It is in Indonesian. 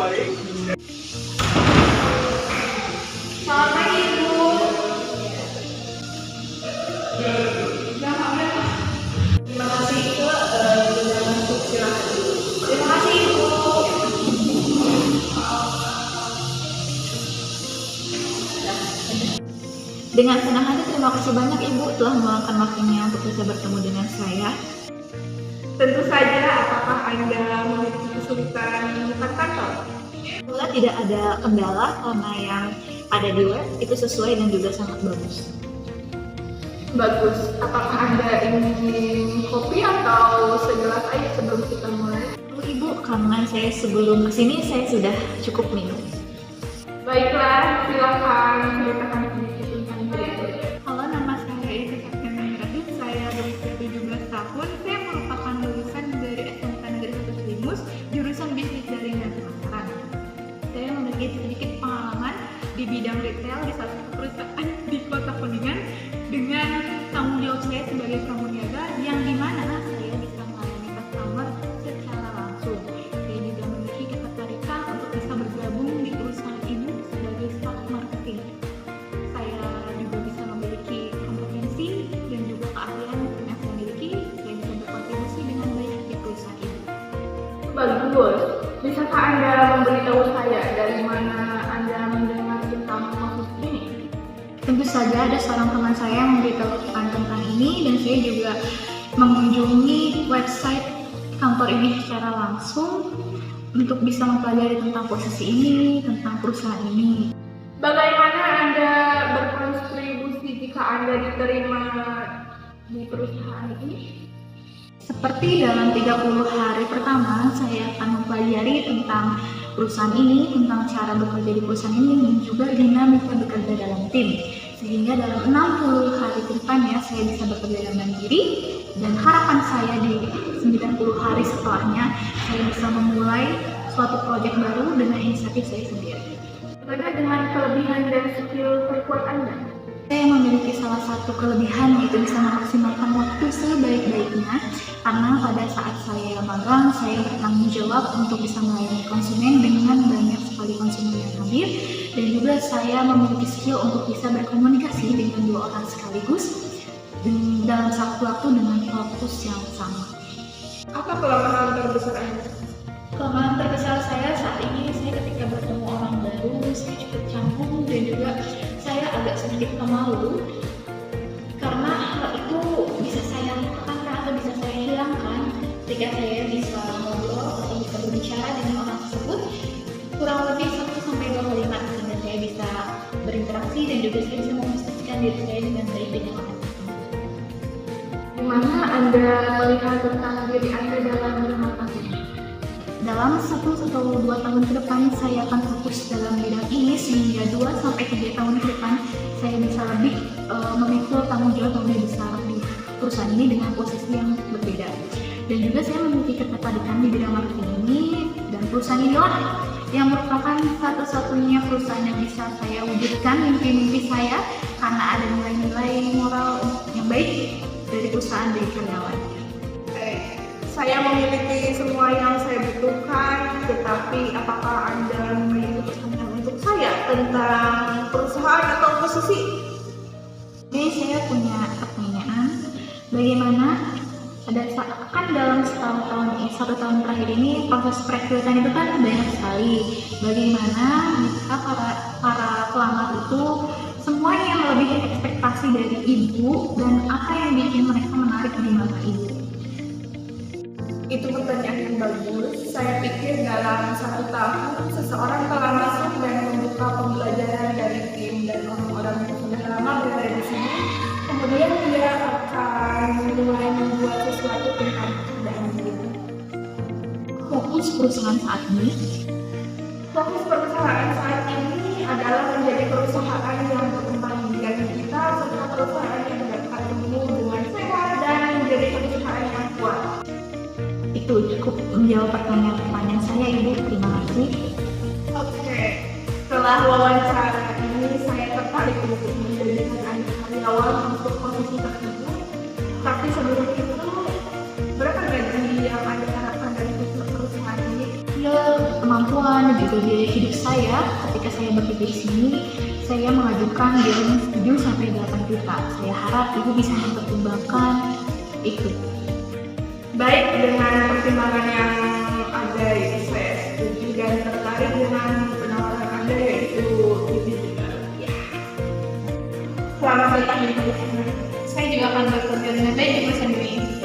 Selamat pagi, Ibu. Terima kasih, Ibu. Sudah masuk, silakan. Terima kasih, Ibu. Dengan senang hati terima kasih banyak Ibu telah meluangkan waktunya untuk bisa bertemu dengan saya. Tentu saja, apakah Anda memiliki kesulitan menemukan kantor? Semoga tidak ada kendala karena yang ada di web itu sesuai dan juga sangat bagus. Bagus. Apakah Anda ingin kopi atau segelas air sebelum kita mulai? Ibu, karena saya sebelum kesini saya sudah cukup minum. Baiklah, silakan ceritakan sedikit tentang diri. Halo, nama saya Ida Septiana Radit. Saya berusia 17 tahun. Saya merupakan lulusan dari SMK Negeri 1 Selimus, jurusan Bisnis Jaringan dan Pemasaran. Saya memiliki sedikit pengalaman di bidang retail di salah satu perusahaan di Kota Kuningan dengan tanggung jawab saya sebagai pramuniaga yang dimana saya bisa melayani customer secara langsung. Saya juga memiliki ketertarikan untuk bisa bergabung di perusahaan ini sebagai staff marketing. Saya juga bisa memiliki kompetensi dan juga keahlian yang saya miliki. Saya bisa berkontribusi dengan baik di perusahaan ini. Bagus. Bisakah Anda memberitahu saya dari mana Anda mendengar tentang kasus ini? Tentu saja ada seorang teman saya yang memberitahukan tentang ini dan saya juga mengunjungi website kantor ini secara langsung untuk bisa mempelajari tentang posisi ini, tentang perusahaan ini. Bagaimana Anda berkontribusi jika Anda diterima di perusahaan ini? Seperti dalam 30 hari pertama, saya akan mempelajari tentang perusahaan ini, tentang cara bekerja di perusahaan ini, dan juga dinamika bekerja dalam tim. Sehingga dalam 60 hari ke depannya, saya bisa bekerja dengan mandiri, dan harapan saya di 90 hari setelahnya, saya bisa memulai suatu proyek baru dengan inisiatif saya sendiri. Bagaimana dengan kelebihan dan skill terkuat Anda? Saya memiliki salah satu kelebihan yaitu bisa memaksimalkan waktu sebaik-baiknya karena pada saat saya magang, saya bertanggung jawab untuk bisa melayani konsumen dengan banyak sekali konsumen yang hadir dan juga saya memiliki skill untuk bisa berkomunikasi dengan 2 orang sekaligus dalam satu waktu dengan fokus yang sama. Apa kelemahan terbesar Anda? Kelemahan terbesar saya saat ini, saya ketika bertemu orang baru, saya cukup canggung dan juga saya agak sedikit pemalu karena hal itu bisa saya lupakan atau bisa saya hilangkan ketika saya bisa ngobrol atau bisa berbicara dengan orang tersebut kurang lebih 1-2 kalimat sehingga saya bisa berinteraksi dan juga saya bisa memastikan diri saya dengan baik dengan orang tersebut. Gimana Anda melihat tentang diri Anda dalam 5 tahun? Dalam 1 atau 2 tahun ke depan, saya akan fokus dalam bidang ini sehingga 2-3 tahun ke depan, saya bisa lebih memikul tanggung jawab yang lebih besar di perusahaan ini dengan posisi yang berbeda. Dan juga saya memiliki ketertarikan di bidang marketing ini, dan perusahaan inilah yang merupakan satu-satunya perusahaan yang bisa saya wujudkan mimpi-mimpi saya karena ada nilai-nilai moral yang baik dari perusahaan dari karyawan. Saya memiliki semua yang saya butuhkan, tetapi apakah Anda memiliki pertanyaan untuk saya tentang perusahaan atau posisi? Oke, saya punya pertanyaan. Bagaimana kan dalam 1 tahun terakhir ini proses perekrutan itu kan banyak sekali. Bagaimana jika para pelamar itu semuanya melebihi ekspektasi dari Ibu dan apa yang bikin mereka menarik di mata Ibu? Itu pertanyaan yang bagus. Saya pikir dalam 1 tahun seseorang telah masuk dan membuka pembelajaran dari tim dan orang-orang yang sudah lama berada di sini. Kemudian dia akan mulai membuat sesuatu tentang pekerjaan diri. Fokus perusahaan saat ini. Fokus perusahaan saat ini adalah menjadi perusahaan yang berkembang biak kita serta perusahaan yang dapat tumbuh dengan sehat dan menjadi perusahaan yang kuat. Itu cukup menjawab pertanyaan saya, Ibu. Terima kasih. Oke, setelah wawancara ini saya tertarik untuk menjadikan Anda karyawan untuk posisi tersebut. Tapi sebelum itu, berapa gaji yang Anda harapkan dari perusahaan ini? Ya, kemampuan kehidupan dan juga biaya hidup saya ketika saya bekerja di sini, saya mengajukan biaya 7 sampai 8 juta. Saya harap ibu bisa mempertimbangkan itu. Baik, dengan pertimbangan yang ada itu saya setuju dan tertarik dengan penawaran Anda yaitu 7 juta rupiah. Selamat datang di perusahaan. Saya juga akan bekerja dengan baik di perusahaan ini.